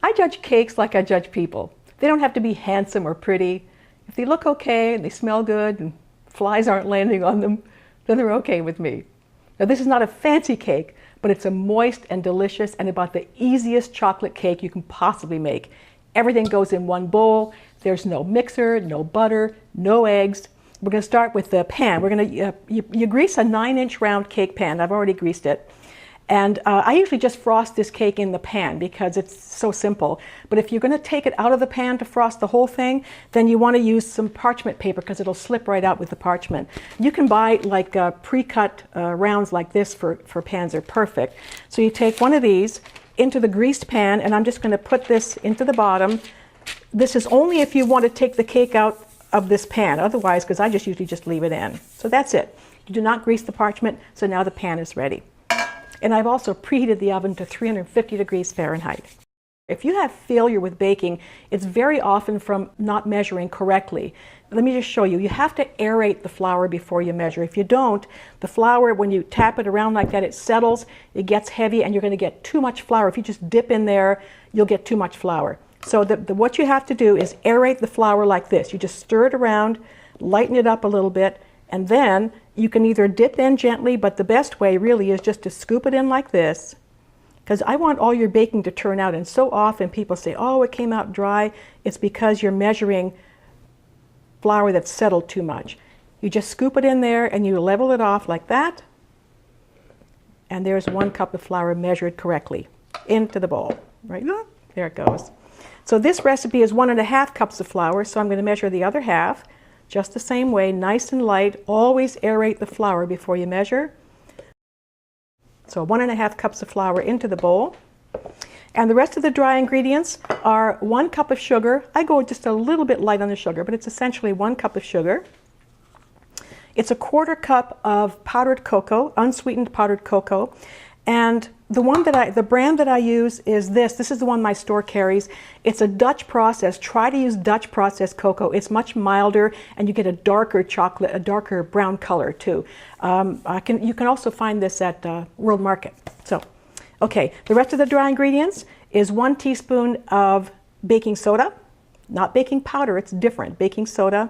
I judge cakes like I judge people. They don't have to be handsome or pretty. If they look okay and they smell good and flies aren't landing on them, then they're okay with me. Now this is not a fancy cake, but it's a moist and delicious and about the easiest chocolate cake you can possibly make. Everything goes in one bowl. There's no mixer, no butter, no eggs. We're going to start with the pan. We're going to, you grease a 9-inch round cake pan. I've already greased it. And I usually just frost this cake in the pan because it's so simple. But if you're going to take it out of the pan to frost the whole thing, then you want to use some parchment paper because it'll slip right out with the parchment. You can buy like pre-cut rounds like this for pans. They're perfect. So you take one of these into the greased pan, and I'm just going to put this into the bottom. This is only if you want to take the cake out of this pan. Otherwise, because I usually just leave it in. So that's it. You do not grease the parchment, so now the pan is ready. And I've also preheated the oven to 350 degrees Fahrenheit. If you have failure with baking, it's very often from not measuring correctly. Let me just show you. You have to aerate the flour before you measure. If you don't, the flour, when you tap it around like that, it settles, it gets heavy, and you're going to get too much flour. If you just dip in there, you'll get too much flour. So what you have to do is aerate the flour like this. You just stir it around, lighten it up a little bit, and then you can either dip in gently, but the best way really is just to scoop it in like this, because I want all your baking to turn out. And so often people say, oh, it came out dry. It's because you're measuring flour that's settled too much. You just scoop it in there and you level it off like that. And there's 1 cup of flour measured correctly into the bowl. Right? There it goes. So this recipe is 1½ cups of flour, so I'm going to measure the other half. Just the same way, nice and light. Always aerate the flour before you measure. So 1½ cups of flour into the bowl. And the rest of the dry ingredients are 1 cup of sugar. I go just a little bit light on the sugar, but it's essentially 1 cup of sugar. It's a 1/4 cup of powdered cocoa, unsweetened powdered cocoa. And the brand that I use is this. This is the one my store carries. It's a Dutch process. Try to use Dutch processed cocoa. It's much milder, and you get a darker chocolate, a darker brown color too. You can also find this at World Market. So, okay, the rest of the dry ingredients is 1 teaspoon of baking soda, not baking powder. It's different. Baking soda,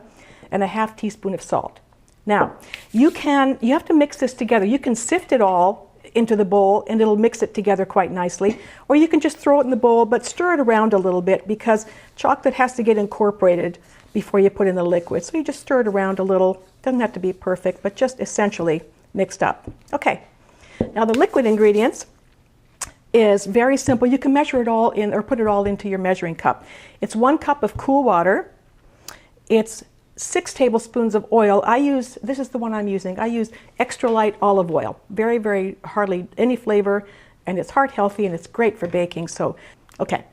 and a 1/2 teaspoon of salt. Now, you have to mix this together. You can sift it all into the bowl and it'll mix it together quite nicely, or you can just throw it in the bowl but stir it around a little bit because chocolate has to get incorporated before you put in the liquid. So you just stir it around a little. Doesn't have to be perfect, but just essentially mixed up. Okay, now the liquid ingredients is very simple. You can measure it all in or put it all into your measuring cup. It's 1 cup of cool water. It's 6 tablespoons of oil. This is the one I'm using. I use extra light olive oil. Very, very hardly any flavor, and it's heart healthy and it's great for baking. So, okay.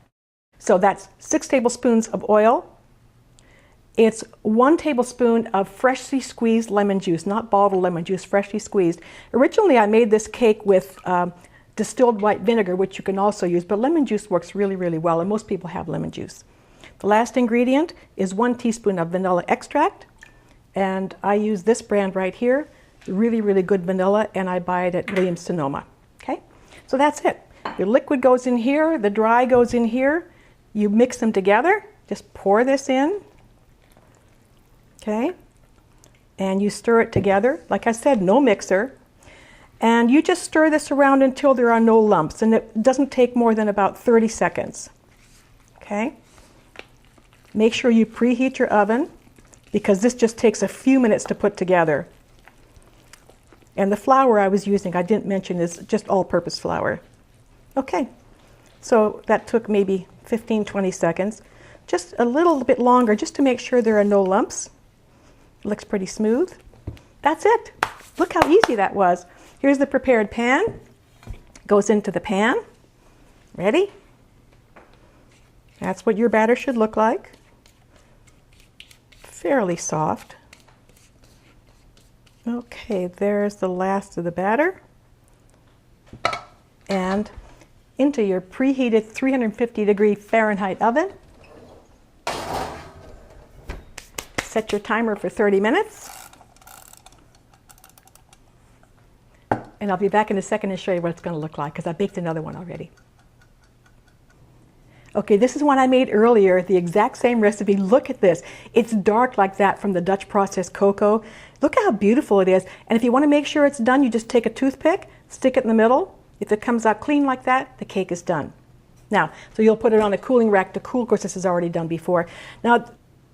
So that's 6 tablespoons of oil. It's 1 tablespoon of freshly squeezed lemon juice, not bottled lemon juice, freshly squeezed. Originally, I made this cake with distilled white vinegar, which you can also use, but lemon juice works really, really well, and most people have lemon juice. The last ingredient is 1 teaspoon of vanilla extract, and I use this brand right here, really, really good vanilla, and I buy it at Williams-Sonoma. Okay, so that's it. Your liquid goes in here, the dry goes in here. You mix them together. Just pour this in, okay, and you stir it together. Like I said, no mixer, and you just stir this around until there are no lumps, and it doesn't take more than about 30 seconds. Okay. Make sure you preheat your oven because this just takes a few minutes to put together. And the flour I was using, I didn't mention, is just all-purpose flour. Okay, so that took maybe 15-20 seconds. Just a little bit longer just to make sure there are no lumps. It looks pretty smooth. That's it. Look how easy that was. Here's the prepared pan. Goes into the pan. Ready? That's what your batter should look like. Fairly soft. Okay, there's the last of the batter. And into your preheated 350 degree Fahrenheit oven. Set your timer for 30 minutes. And I'll be back in a second and show you what it's going to look like because I baked another one already. Okay, this is one I made earlier, the exact same recipe. Look at this. It's dark like that from the Dutch processed cocoa. Look how beautiful it is. And if you want to make sure it's done, you just take a toothpick, stick it in the middle. If it comes out clean like that, the cake is done. Now, so you'll put it on a cooling rack to cool. Of course, this is already done before. Now,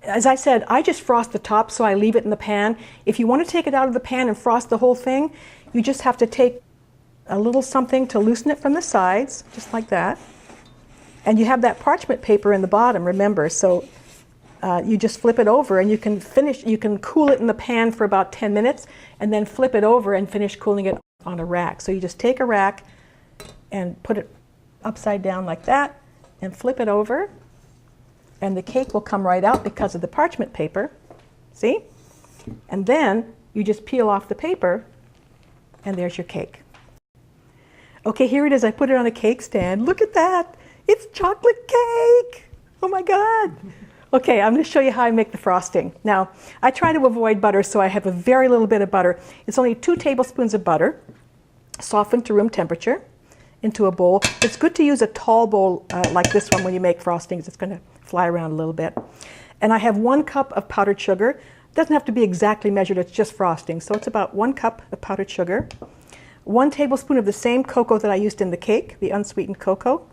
as I said, I just frost the top, so I leave it in the pan. If you want to take it out of the pan and frost the whole thing, you just have to take a little something to loosen it from the sides, just like that. And you have that parchment paper in the bottom, remember, so you just flip it over and you can cool it in the pan for about 10 minutes and then flip it over and finish cooling it on a rack. So you just take a rack and put it upside down like that and flip it over and the cake will come right out because of the parchment paper, see? And then you just peel off the paper and there's your cake. Okay, here it is. I put it on a cake stand. Look at that. It's chocolate cake! Oh my God! Okay, I'm going to show you how I make the frosting. Now, I try to avoid butter, so I have a very little bit of butter. It's only 2 tablespoons of butter, softened to room temperature, into a bowl. It's good to use a tall bowl like this one when you make frostings. It's going to fly around a little bit. And I have 1 cup of powdered sugar. It doesn't have to be exactly measured, it's just frosting. So it's about 1 cup of powdered sugar, 1 tablespoon of the same cocoa that I used in the cake, the unsweetened cocoa,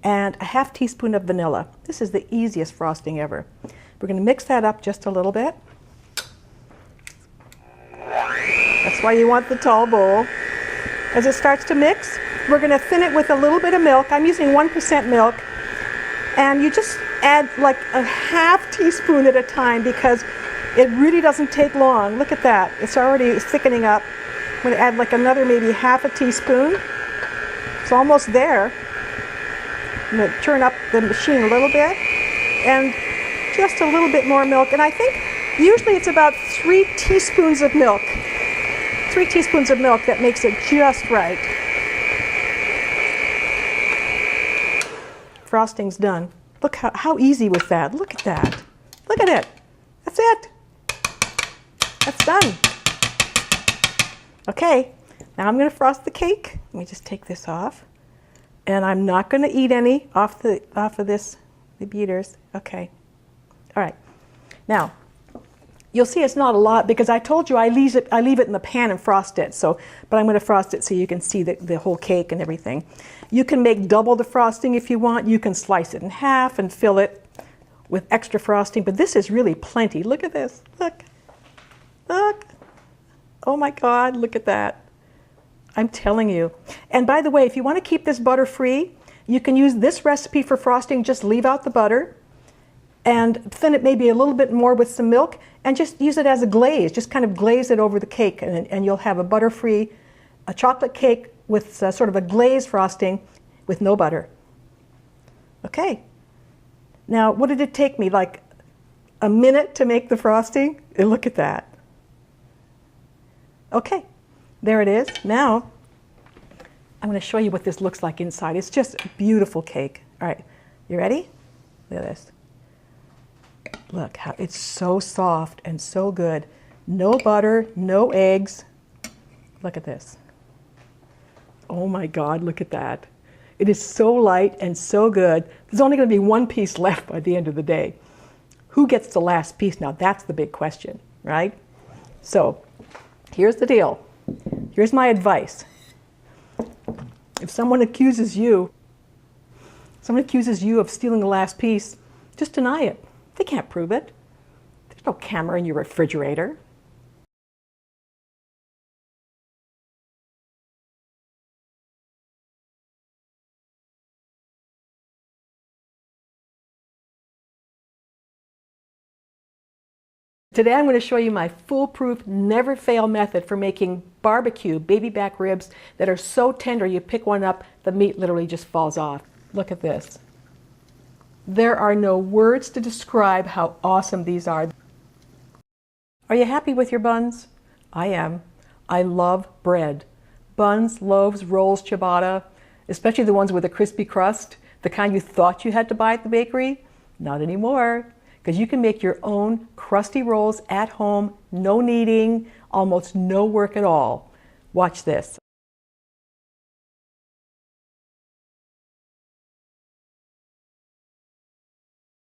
and a ½ teaspoon of vanilla. This is the easiest frosting ever. We're going to mix that up just a little bit. That's why you want the tall bowl. As it starts to mix, we're going to thin it with a little bit of milk. I'm using 1% milk. And you just add like a ½ teaspoon at a time because it really doesn't take long. Look at that. It's already thickening up. I'm going to add like another maybe ½ teaspoon. It's almost there. I'm going to turn up the machine a little bit and just a little bit more milk. And I think usually it's about 3 teaspoons of milk. 3 teaspoons of milk, that makes it just right. Frosting's done. Look how easy was that. Look at that. Look at it. That's it. That's done. Okay, now I'm going to frost the cake. Let me just take this off. And I'm not going to eat any off of this, the beaters. Okay. All right. Now, you'll see it's not a lot because I told you I leave it in the pan and frost it. So, but I'm going to frost it so you can see the whole cake and everything. You can make double the frosting if you want. You can slice it in half and fill it with extra frosting. But this is really plenty. Look at this. Look. Look. Oh my God, look at that. I'm telling you. And by the way, if you want to keep this butter free, you can use this recipe for frosting. Just leave out the butter and thin it maybe a little bit more with some milk and just use it as a glaze. Just kind of glaze it over the cake and you'll have a butter-free, a chocolate cake with sort of a glazed frosting with no butter. Okay. Now, what did it take me? Like a minute to make the frosting? And look at that. Okay. There it is. Now, I'm going to show you what this looks like inside. It's just a beautiful cake. All right, you ready? Look at this. Look how it's so soft and so good. No butter, no eggs. Look at this. Oh my God, look at that. It is so light and so good. There's only going to be 1 piece left by the end of the day. Who gets the last piece? Now that's the big question, right? So, here's the deal. Here's my advice. If someone accuses you of stealing the last piece, just deny it. They can't prove it. There's no camera in your refrigerator. Today I'm going to show you my foolproof, never-fail method for making barbecue baby back ribs that are so tender you pick one up, the meat literally just falls off. Look at this. There are no words to describe how awesome these are. Are you happy with your buns? I am. I love bread. Buns, loaves, rolls, ciabatta, especially the ones with a crispy crust, the kind you thought you had to buy at the bakery. Not anymore. Because you can make your own crusty rolls at home, no kneading, almost no work at all. Watch this.